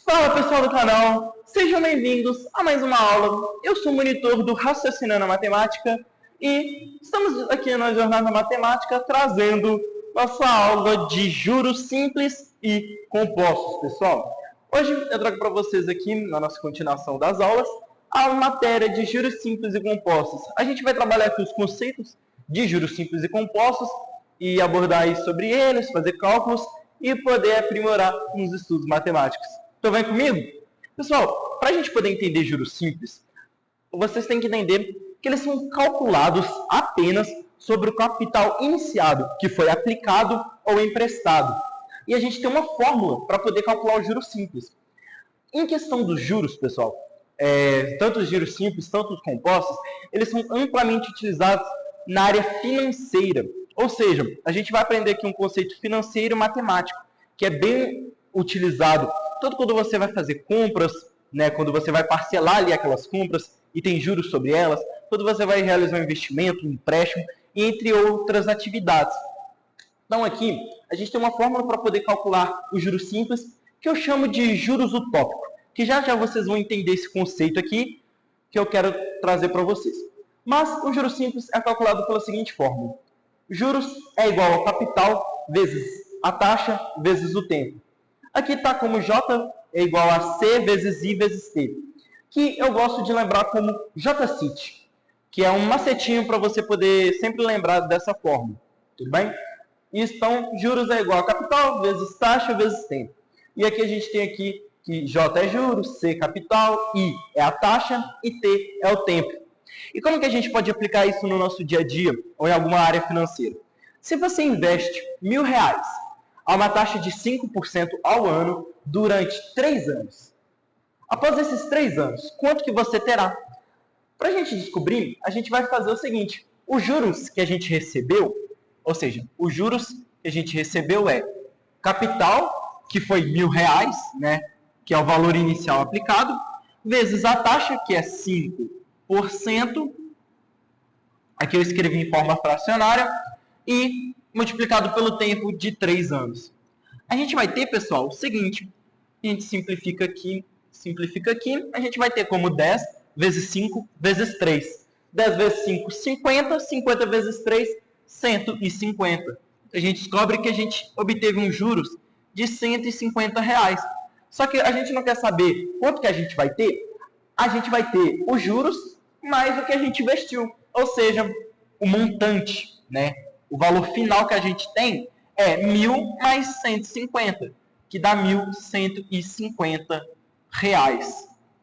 Fala pessoal do canal, sejam bem-vindos a mais uma aula. Eu sou o monitor do Raciocinando a Matemática e estamos aqui na Jornada Matemática trazendo nossa aula de juros simples e compostos, pessoal. Hoje eu trago para vocês aqui, na nossa continuação das aulas, a matéria de juros simples e compostos. A gente vai trabalhar aqui os conceitos de juros simples e compostos e abordar aí sobre eles, fazer cálculos e poder aprimorar nos estudos matemáticos. Então vem comigo? Pessoal, para a gente poder entender juros simples, vocês têm que entender que eles são calculados apenas sobre o capital iniciado, que foi aplicado ou emprestado. E a gente tem uma fórmula para poder calcular os juros simples. Em questão dos juros, pessoal, tanto os juros simples, tanto os compostos, eles são amplamente utilizados na área financeira. Ou seja, a gente vai aprender aqui um conceito financeiro matemático, que é bem utilizado tanto quando você vai fazer compras, né, quando você vai parcelar ali aquelas compras e tem juros sobre elas, quando você vai realizar um investimento, um empréstimo, entre outras atividades. Então aqui, a gente tem uma fórmula para poder calcular os juros simples, que eu chamo de juros utópicos, que já vocês vão entender esse conceito aqui, que eu quero trazer para vocês. Mas o juros simples é calculado pela seguinte fórmula. Juros é igual ao capital vezes a taxa vezes o tempo. Aqui está como J é igual a C vezes I vezes T, que eu gosto de lembrar como JCIT, que é um macetinho para você poder sempre lembrar dessa fórmula, tudo bem? Então, juros é igual a capital vezes taxa vezes tempo. E aqui a gente tem aqui que J é juros, C é capital, I é a taxa e T é o tempo. E como que a gente pode aplicar isso no nosso dia a dia ou em alguma área financeira? Se você investe R$1.000 a uma taxa de 5% ao ano durante 3 anos. Após esses 3 anos, quanto que você terá? Para a gente descobrir, a gente vai fazer o seguinte. Os juros que a gente recebeu, ou seja, os juros que a gente recebeu é capital, que foi R$1.000, né, que é o valor inicial aplicado, vezes a taxa, que é 5%, aqui eu escrevi em forma fracionária, e multiplicado pelo tempo de 3 anos. A gente vai ter, pessoal, o seguinte, a gente simplifica aqui, a gente vai ter como 10 vezes 5 vezes 3. 10 vezes 5, 50, 50 vezes 3, 150. A gente descobre que a gente obteve uns juros de R$150. Só que a gente não quer saber quanto que a gente vai ter. A gente vai ter os juros mais o que a gente investiu. Ou seja, o montante, né? O valor final que a gente tem é 1.000 mais 150, que dá R$1.150.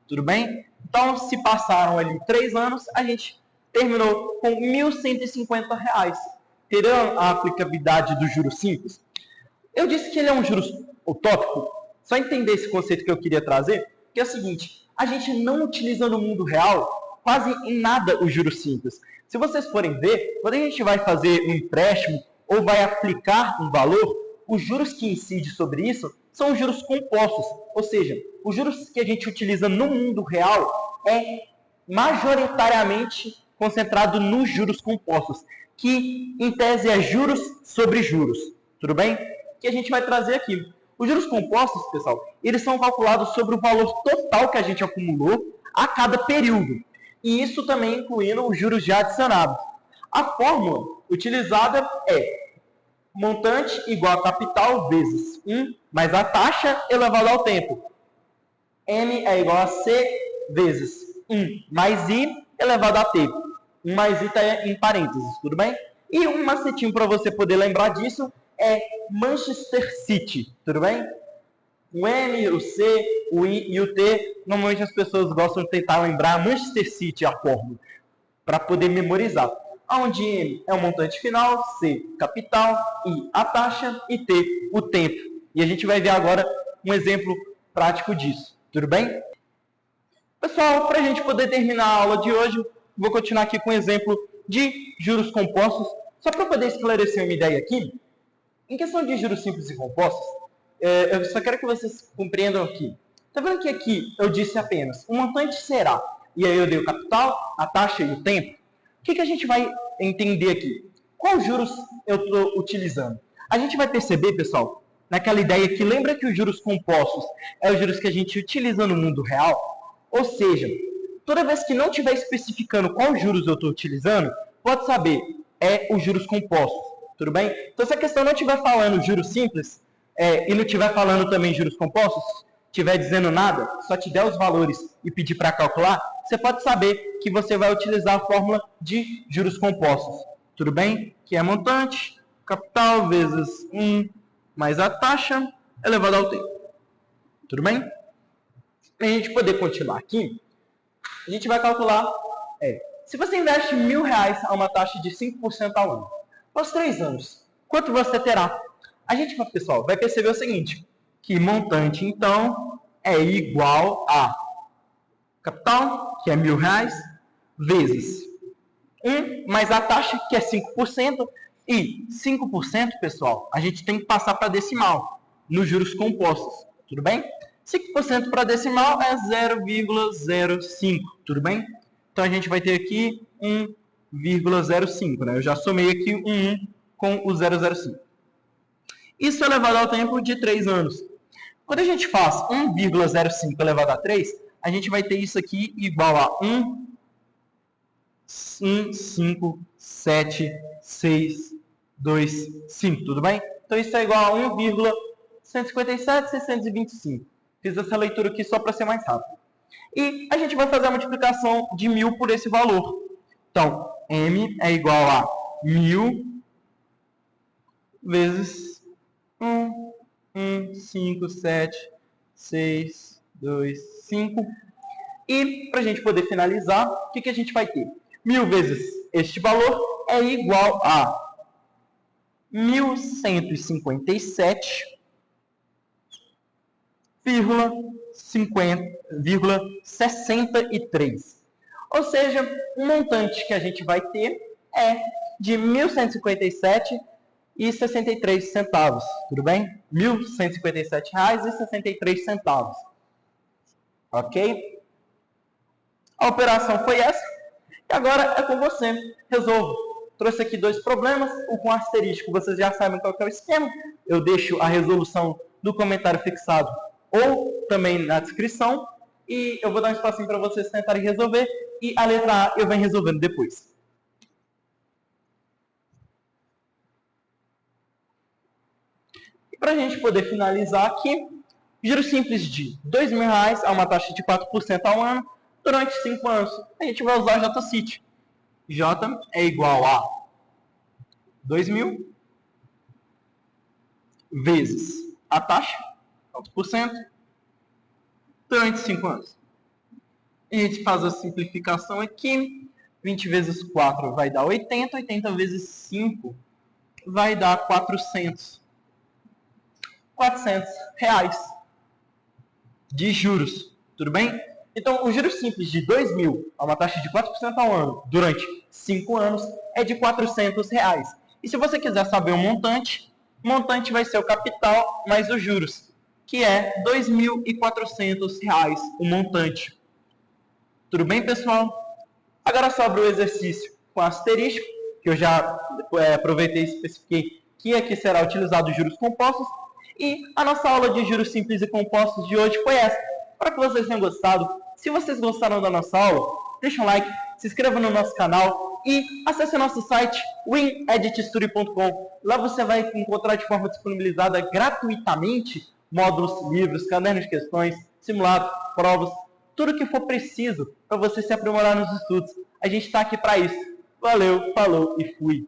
Tudo bem? Então, se passaram ali 3 anos, a gente terminou com R$1.150. Terá a aplicabilidade do juros simples? Eu disse que ele é um juros utópico. Só entender esse conceito que eu queria trazer, que é o seguinte, a gente não utiliza no mundo real quase em nada os juros simples. Se vocês forem ver, quando a gente vai fazer um empréstimo ou vai aplicar um valor, os juros que incidem sobre isso são os juros compostos. Ou seja, os juros que a gente utiliza no mundo real é majoritariamente concentrado nos juros compostos, que em tese é juros sobre juros. Tudo bem? Que a gente vai trazer aqui. Os juros compostos, pessoal, eles são calculados sobre o valor total que a gente acumulou a cada período. E isso também incluindo os juros já adicionados. A fórmula utilizada é montante igual a capital vezes 1 mais a taxa elevada ao tempo. M é igual a C vezes 1 mais I elevado a T. 1 mais I está em parênteses, tudo bem? E um macetinho para você poder lembrar disso é Manchester City, tudo bem? O M, o C, o I e o T, normalmente as pessoas gostam de tentar lembrar Manchester City, a fórmula, para poder memorizar. Onde M é o montante final, C, capital, I, a taxa e T, o tempo. E a gente vai ver agora um exemplo prático disso, tudo bem? Pessoal, para a gente poder terminar a aula de hoje, vou continuar aqui com um exemplo de juros compostos, só para poder esclarecer uma ideia aqui. Em questão de juros simples e compostos, eu só quero que vocês compreendam aqui. Está vendo que aqui eu disse apenas o montante será, e aí eu dei o capital, a taxa e o tempo. O que a gente vai entender aqui? Qual juros eu estou utilizando? A gente vai perceber, pessoal, naquela ideia que lembra que os juros compostos é os juros que a gente utiliza no mundo real? Ou seja, toda vez que não estiver especificando qual juros eu estou utilizando, pode saber, é os juros compostos, tudo bem? Então, se a questão não estiver falando juros simples, e não estiver falando também juros compostos, estiver dizendo nada, só te der os valores e pedir para calcular, você pode saber que você vai utilizar a fórmula de juros compostos, tudo bem? Que é montante, capital vezes 1 mais a taxa elevado ao tempo. Tudo bem? Para a gente poder continuar aqui, a gente vai calcular, se você investe R$1.000 a uma taxa de 5% ao ano, aos 3 anos, quanto você terá? A gente, pessoal, vai perceber o seguinte, que montante, então, é igual a capital, que é R$1.000, vezes 1 mais a taxa, que é 5%, e 5%, pessoal, a gente tem que passar para decimal, nos juros compostos, tudo bem? 5% para decimal é 0,05, tudo bem? Então, a gente vai ter aqui 1,05, né? Eu já somei aqui o 1 com o 0,05. Isso é elevado ao tempo de 3 anos. Quando a gente faz 1,05 elevado a 3, a gente vai ter isso aqui igual a 1,57625, tudo bem? Então, isso é igual a 1,157,625. Fiz essa leitura aqui só para ser mais rápido. E a gente vai fazer a multiplicação de 1.000 por esse valor. Então, M é igual a 1.000 vezes 1,57625. E, para a gente poder finalizar, o que a gente vai ter? 1.000 vezes este valor é igual a 1.157,63. Ou seja, o montante que a gente vai ter é de R$ 1.157,63, tudo bem? R$ 1.157,63. Ok? A operação foi essa. E agora é com você. Resolva. Trouxe aqui 2 problemas. O com asterisco, vocês já sabem qual que é o esquema. Eu deixo a resolução do comentário fixado ou também na descrição. E eu vou dar um espacinho para vocês tentarem resolver. E a letra A eu venho resolvendo depois. E para a gente poder finalizar aqui, juros simples de R$2.000 a uma taxa de 4% ao ano durante 5 anos. A gente vai usar o JCIT. J é igual a 2.000 vezes a taxa, 4%, durante 5 anos. A gente faz a simplificação aqui. 20 vezes 4 vai dar 80. 80 vezes 5 vai dar 400. R$400 de juros. Tudo bem? Então, os juros simples de 2.000 a uma taxa de 4% ao ano durante 5 anos é de R$400. E se você quiser saber o montante vai ser o capital mais os juros, que é R$2.400 o montante. Tudo bem, pessoal? Agora sobra o exercício com asterisco, que eu já aproveitei e especifiquei que aqui será utilizado os juros compostos. E a nossa aula de juros simples e compostos de hoje foi essa. Espero que vocês tenham gostado. Se vocês gostaram da nossa aula, deixa um like, se inscreva no nosso canal e acesse nosso site wineditstudy.com. Lá você vai encontrar de forma disponibilizada gratuitamente módulos, livros, cadernos de questões, simulados, provas, tudo que for preciso para você se aprimorar nos estudos. A gente está aqui para isso. Valeu, falou e fui!